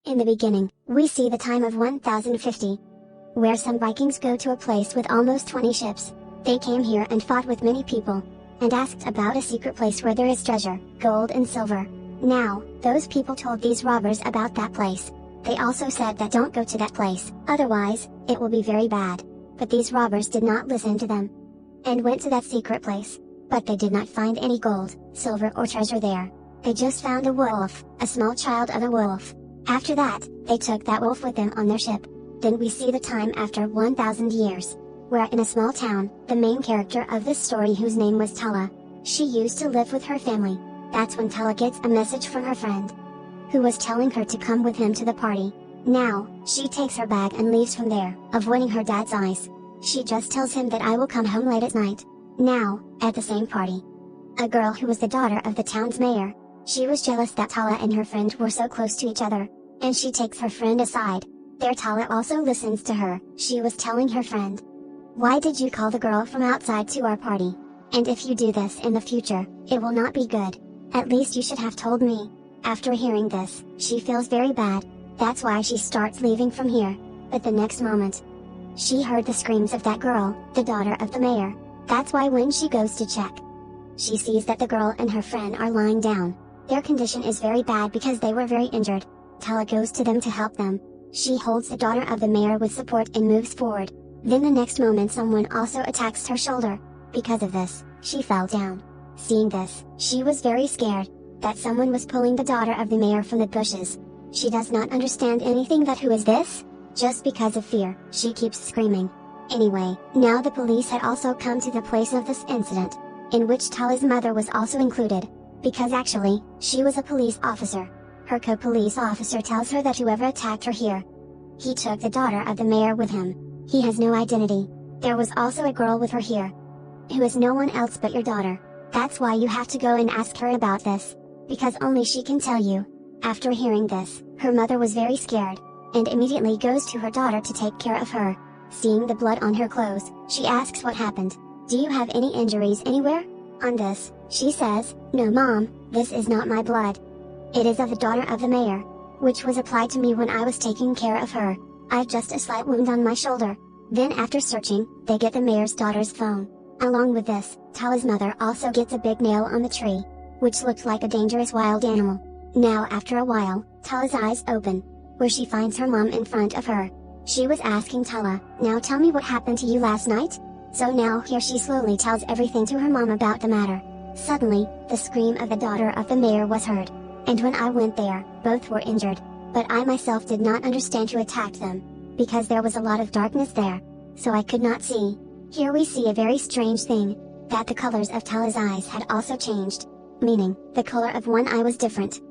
In the beginning, we see the time of 1050, where some Vikings go to a place with almost 20 ships. They came here and fought with many people, and asked about a secret place where there is treasure, gold and silver. Now, those people told these robbers about that place. They also said that don't go to that place, otherwise, it will be very bad. But these robbers did not listen to them, and went to that secret place. But they did not find any gold, silver or treasure there. They just found a wolf, a small child of a wolf. After that, they took that wolf with them on their ship. Then we see the time after 1000 years, where in a small town, the main character of this story, whose name was Tala, she used to live with her family. That's when Tala gets a message from her friend, who was telling her to come with him to the party. Now, she takes her bag and leaves from there, avoiding her dad's eyes. She just tells him that I will come home late at night. Now, at the same party, a girl who was the daughter of the town's mayor, she was jealous that Tala and her friend were so close to each other, and she takes her friend aside. There Tala also listens to her. She was telling her friend, "Why did you call the girl from outside to our party? And if you do this in the future, it will not be good. At least you should have told me." After hearing this, she feels very bad. That's why she starts leaving from here. But the next moment, she heard the screams of that girl, the daughter of the mayor. That's why when she goes to check, she sees that the girl and her friend are lying down. Their condition is very bad because they were very injured. Tala goes to them to help them. She holds the daughter of the mayor with support and moves forward. Then the next moment someone also attacks her shoulder. Because of this, she fell down. Seeing this, she was very scared, that someone was pulling the daughter of the mayor from the bushes. She does not understand anything, that who is this? Just because of fear, she keeps screaming. Anyway, now the police had also come to the place of this incident, in which Tala's mother was also included, because actually, she was a police officer. Her co-police officer tells her that whoever attacked her here, he took the daughter of the mayor with him. He has no identity. There was also a girl with her here, who is no one else but your daughter. That's why you have to go and ask her about this, because only she can tell you. After hearing this, her mother was very scared, and immediately goes to her daughter to take care of her. Seeing the blood on her clothes, she asks what happened. "Do you have any injuries anywhere?" On this, she says, "No mom, this is not my blood. It is of the daughter of the mayor, which was applied to me when I was taking care of her. I've just a slight wound on my shoulder." Then after searching, they get the mayor's daughter's phone. Along with this, Tala's mother also gets a big nail on the tree, which looked like a dangerous wild animal. Now after a while, Tala's eyes open, where she finds her mom in front of her. She was asking Tala, "Now tell me what happened to you last night?" So now here she slowly tells everything to her mom about the matter. Suddenly, the scream of the daughter of the mayor was heard, and when I went there, both were injured, but I myself did not understand who attacked them, because there was a lot of darkness there, so I could not see. Here we see a very strange thing, that the colors of Tala's eyes had also changed, meaning, the color of one eye was different,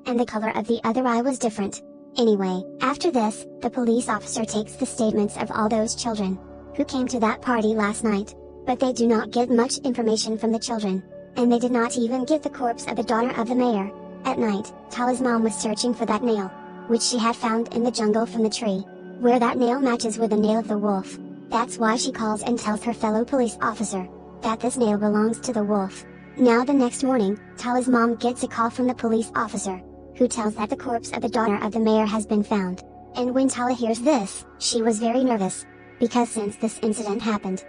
and the color of the other eye was different. Anyway, after this, the police officer takes the statements of all those children, who came to that party last night, but they do not get much information from the children, and they did not even get the corpse of the daughter of the mayor. At night, Tala's mom was searching for that nail, which she had found in the jungle from the tree, where that nail matches with the nail of the wolf. That's why she calls and tells her fellow police officer, that this nail belongs to the wolf. Now the next morning, Tala's mom gets a call from the police officer, who tells that the corpse of the daughter of the mayor has been found. And when Tala hears this, she was very nervous, because since this incident happened,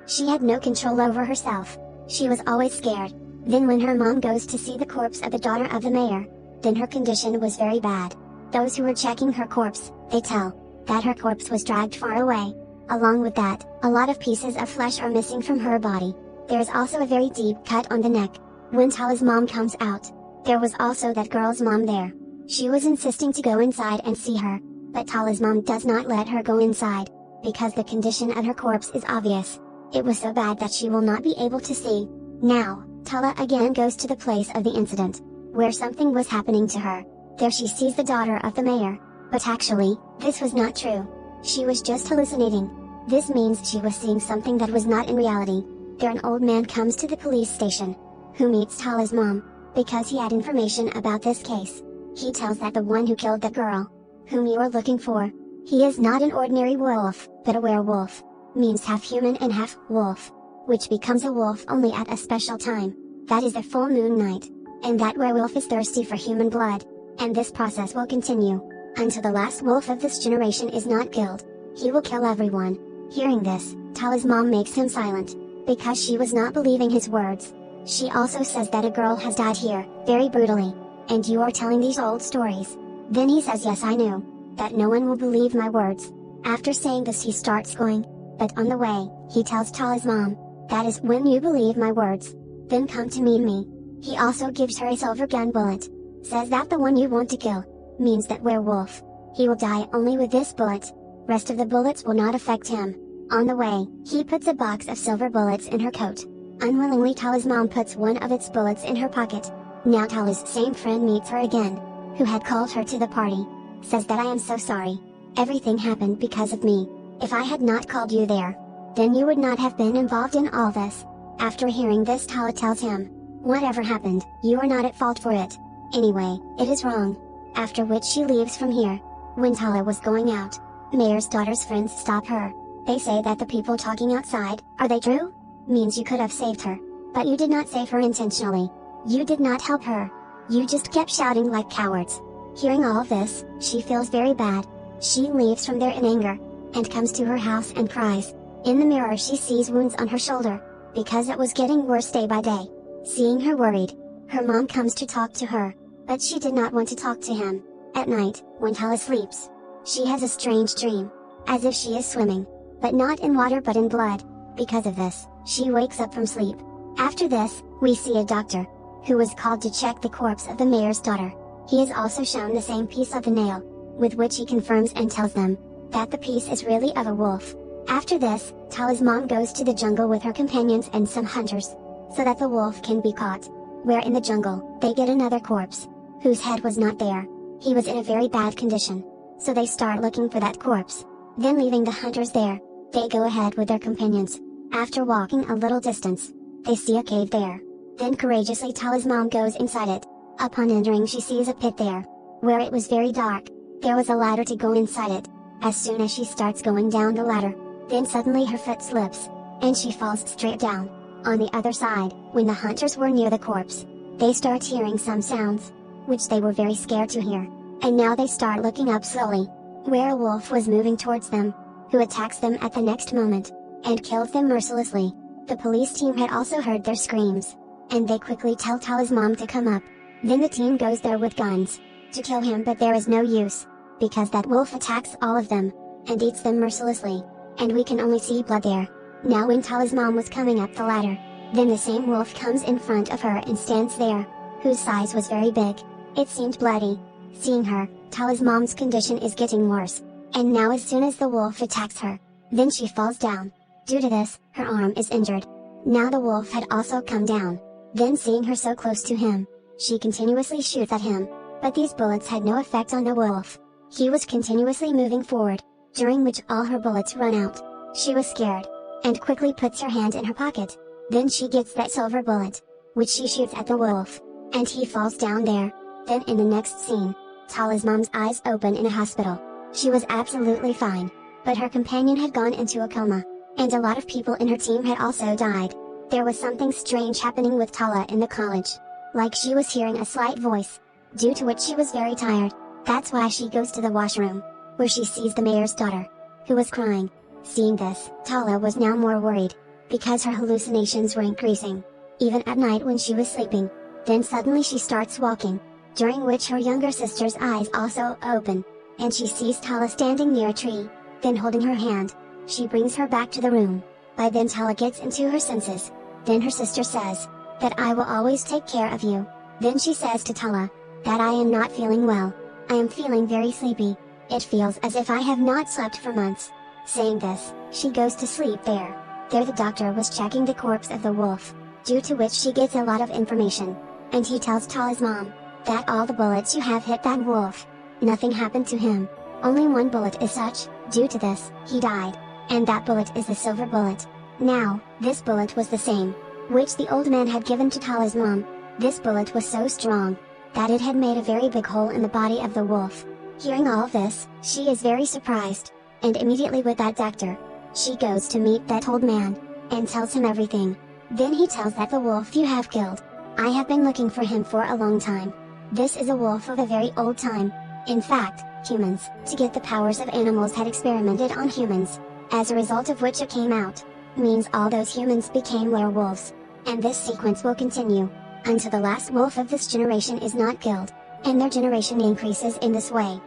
she had no control over herself. She was always scared. Then when her mom goes to see the corpse of the daughter of the mayor, then her condition was very bad. Those who were checking her corpse, they tell, that her corpse was dragged far away. Along with that, a lot of pieces of flesh are missing from her body. There is also a very deep cut on the neck. When Tala's mom comes out, there was also that girl's mom there. She was insisting to go inside and see her, but Tala's mom does not let her go inside, because the condition of her corpse is obvious. It was so bad that she will not be able to see. Now, Tala again goes to the place of the incident, where something was happening to her. There she sees the daughter of the mayor, but actually, this was not true. She was just hallucinating. This means she was seeing something that was not in reality. There an old man comes to the police station, who meets Tala's mom, because he had information about this case. He tells that the one who killed the girl, whom you are looking for, he is not an ordinary wolf, but a werewolf, means half human and half wolf, which becomes a wolf only at a special time, that is the full moon night, and that werewolf is thirsty for human blood, and this process will continue until the last wolf of this generation is not killed. He will kill everyone." Hearing this, Tala's mom makes him silent, because she was not believing his words. She also says that a girl has died here, very brutally, and you are telling these old stories. Then he says, "Yes, I knew that no one will believe my words." After saying this, he starts going, but on the way, he tells Tala's mom, "That is when you believe my words, then come to meet me." He also gives her a silver gun bullet, says that the one you want to kill means that werewolf. He will die only with this bullet. Rest of the bullets will not affect him. On the way, he puts a box of silver bullets in her coat. Unwillingly, Tala's mom puts one of its bullets in her pocket. Now Tala's same friend meets her again, who had called her to the party. Says that, "I am so sorry. Everything happened because of me. If I had not called you there, then you would not have been involved in all this." After hearing this, Tala tells him, "Whatever happened, you are not at fault for it. Anyway, it is wrong." After which she leaves from here. When Tala was going out, Mayor's daughter's friends stop her. They say that the people talking outside, "Are they true? Means you could have saved her. But you did not save her intentionally. You did not help her. You just kept shouting like cowards." Hearing all of this, she feels very bad. She leaves from there in anger, and comes to her house and cries. In the mirror she sees wounds on her shoulder, because it was getting worse day by day. Seeing her worried, her mom comes to talk to her, but she did not want to talk to him. At night, when Tala sleeps, she has a strange dream, as if she is swimming, but not in water but in blood. Because of this, she wakes up from sleep. After this, we see a doctor, who was called to check the corpse of the mayor's daughter. He is also shown the same piece of the nail, with which he confirms and tells them, that the piece is really of a wolf. After this, Tala's mom goes to the jungle with her companions and some hunters, so that the wolf can be caught. Where in the jungle, they get another corpse, whose head was not there. He was in a very bad condition. So they start looking for that corpse. Then leaving the hunters there, they go ahead with their companions. After walking a little distance, they see a cave there. Then courageously Tala's mom goes inside it. Upon entering, she sees a pit there, where it was very dark. There was a ladder to go inside it. As soon as she starts going down the ladder, then suddenly her foot slips, and she falls straight down. On the other side, when the hunters were near the corpse, they start hearing some sounds, which they were very scared to hear. And now they start looking up slowly, where a wolf was moving towards them, who attacks them at the next moment, and kills them mercilessly. The police team had also heard their screams, and they quickly tell Tala's mom to come up. Then the team goes there with guns, to kill him, but there is no use, because that wolf attacks all of them, and eats them mercilessly, and we can only see blood there. Now when Tala's mom was coming up the ladder, then the same wolf comes in front of her and stands there, whose size was very big. It seemed bloody. Seeing her, Tala's mom's condition is getting worse, and now as soon as the wolf attacks her, then she falls down. Due to this, her arm is injured. Now the wolf had also come down. Then seeing her so close to him, she continuously shoots at him, but these bullets had no effect on the wolf. He was continuously moving forward, during which all her bullets run out. She was scared, and quickly puts her hand in her pocket. Then she gets that silver bullet, which she shoots at the wolf, and he falls down there. Then in the next scene, Tala's mom's eyes open in a hospital. She was absolutely fine, but her companion had gone into a coma, and a lot of people in her team had also died. There was something strange happening with Tala in the college, like she was hearing a slight voice, due to which she was very tired. That's why she goes to the washroom, where she sees the mayor's daughter, who was crying. Seeing this, Tala was now more worried, because her hallucinations were increasing, even at night when she was sleeping. Then suddenly she starts walking, during which her younger sister's eyes also open, and she sees Tala standing near a tree. Then holding her hand, she brings her back to the room. By then Tala gets into her senses. Then her sister says, that I will always take care of you. Then she says to Tala, that I am not feeling well. I am feeling very sleepy. It feels as if I have not slept for months. Saying this, she goes to sleep there. There the doctor was checking the corpse of the wolf, due to which she gets a lot of information, and he tells Tala's mom, that all the bullets you have hit that wolf. Nothing happened to him. Only one bullet is such. Due to this, he died. And that bullet is the silver bullet. Now, this bullet was the same, which the old man had given to Tala's mom. This bullet was so strong, that it had made a very big hole in the body of the wolf. Hearing all of this, she is very surprised, and immediately with that doctor, she goes to meet that old man, and tells him everything. Then he tells that the wolf you have killed, I have been looking for him for a long time. This is a wolf of a very old time. In fact, humans, to get the powers of animals had experimented on humans, as a result of which it came out. Means all those humans became werewolves. And this sequence will continue, until the last wolf of this generation is not killed, and their generation increases in this way.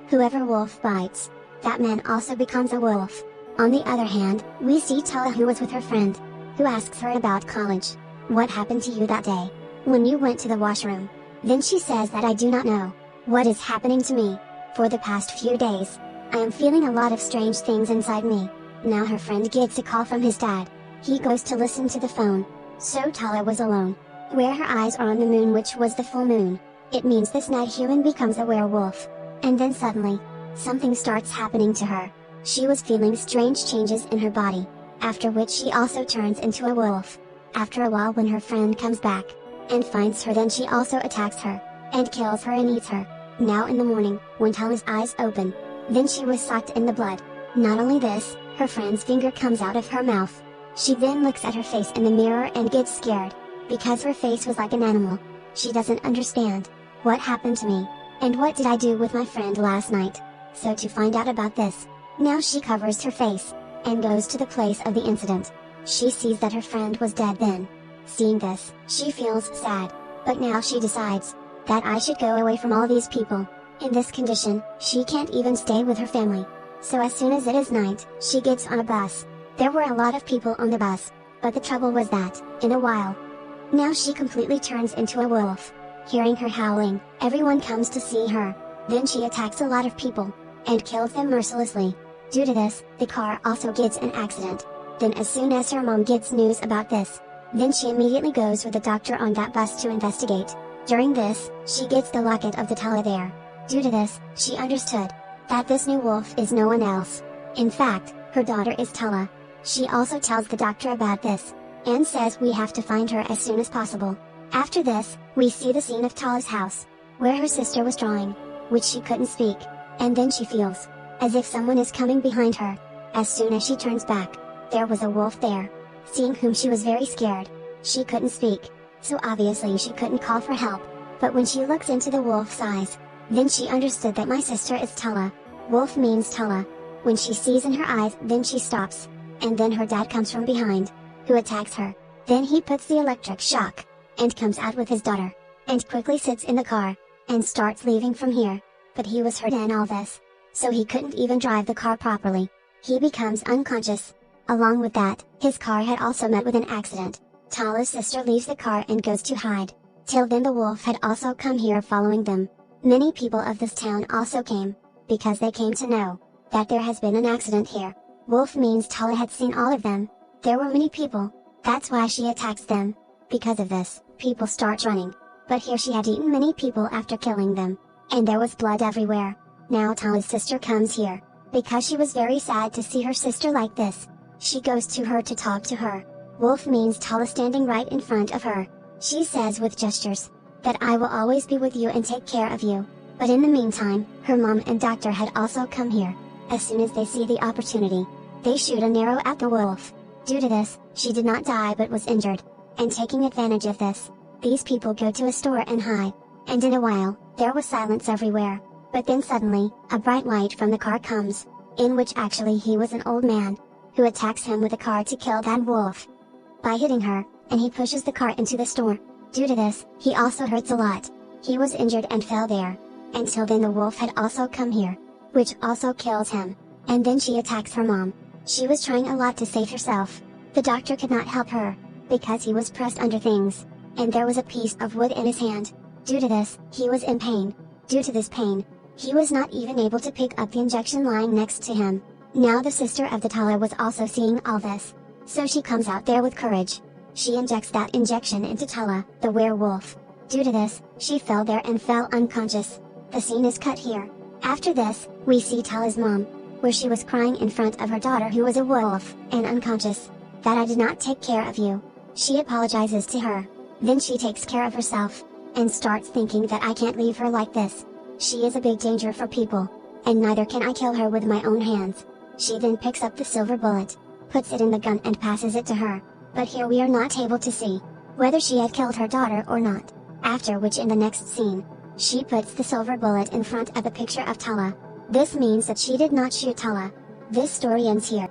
Whoever wolf bites, that man also becomes a wolf. On the other hand, we see Tala, who was with her friend, who asks her about college. What happened to you that day, when you went to the washroom? Then she says that I do not know what is happening to me. For the past few days, I am feeling a lot of strange things inside me. Now her friend gets a call from his dad. He goes to listen to the phone. So Tala was alone, where her eyes are on the moon, which was the full moon. It means this night human becomes a werewolf. And then suddenly, something starts happening to her. She was feeling strange changes in her body, after which she also turns into a wolf. After a while, when her friend comes back and finds her, then she also attacks her and kills her and eats her. Now in the morning, when Tala's eyes open, then she was soaked in the blood. Not only this, her friend's finger comes out of her mouth. She then looks at her face in the mirror and gets scared, because her face was like an animal. She doesn't understand what happened to me, and what did I do with my friend last night. So to find out about this, now she covers her face and goes to the place of the incident. She sees that her friend was dead then. Seeing this, she feels sad, but now she decides that I should go away from all these people. In this condition, she can't even stay with her family. So as soon as it is night, she gets on a bus. There were a lot of people on the bus, but the trouble was that, in a while, now she completely turns into a wolf. Hearing her howling, everyone comes to see her. Then she attacks a lot of people, and kills them mercilessly. Due to this, the car also gets an accident. Then as soon as her mom gets news about this, then she immediately goes with the doctor on that bus to investigate. During this, she gets the locket of the Tala there. Due to this, she understood that this new wolf is no one else. In fact, her daughter is Tala. She also tells the doctor about this, and says we have to find her as soon as possible. After this, we see the scene of Tala's house, where her sister was drawing, which she couldn't speak, and then she feels as if someone is coming behind her. As soon as she turns back, there was a wolf there, seeing whom she was very scared. She couldn't speak, so obviously she couldn't call for help, but when she looks into the wolf's eyes, then she understood that my sister is Tala. Wolf means Tala. When she sees in her eyes, then she stops, and then her dad comes from behind, who attacks her. Then he puts the electric shock, and comes out with his daughter, and quickly sits in the car, and starts leaving from here. But he was hurt in all this, so he couldn't even drive the car properly. He becomes unconscious. Along with that, his car had also met with an accident. Tala's sister leaves the car and goes to hide. Till then the wolf had also come here following them. Many people of this town also came, because they came to know that there has been an accident here. Wolf means Tala had seen all of them. There were many people, that's why she attacks them. Because of this, people start running. But here she had eaten many people after killing them, and there was blood everywhere. Now Tala's sister comes here, because she was very sad to see her sister like this. She goes to her to talk to her. Wolf means Tala standing right in front of her. She says with gestures, that I will always be with you and take care of you. But in the meantime, her mom and doctor had also come here. As soon as they see the opportunity, they shoot an arrow at the wolf. Due to this, she did not die but was injured. And taking advantage of this, these people go to a store and hide. And in a while, there was silence everywhere. But then suddenly, a bright light from the car comes, in which actually he was an old man, who attacks him with a car to kill that wolf by hitting her, and he pushes the car into the store. Due to this, he also hurts a lot. He was injured and fell there. Until then the wolf had also come here, which also kills him. And then she attacks her mom. She was trying a lot to save herself. The doctor could not help her, because he was pressed under things, and there was a piece of wood in his hand. Due to this, he was in pain. Due to this pain, he was not even able to pick up the injection lying next to him. Now the sister of the Tala was also seeing all this, so she comes out there with courage. She injects that injection into Tala, the werewolf. Due to this, she fell there and fell unconscious. The scene is cut here. After this, we see Tala's mom, where she was crying in front of her daughter who was a wolf, and unconscious, that I did not take care of you. She apologizes to her. Then she takes care of herself, and starts thinking that I can't leave her like this. She is a big danger for people, and neither can I kill her with my own hands. She then picks up the silver bullet, puts it in the gun and passes it to her. But here we are not able to see whether she had killed her daughter or not. After which in the next scene, she puts the silver bullet in front of a picture of Tala, This means that she did not shoot Tala. This story ends here.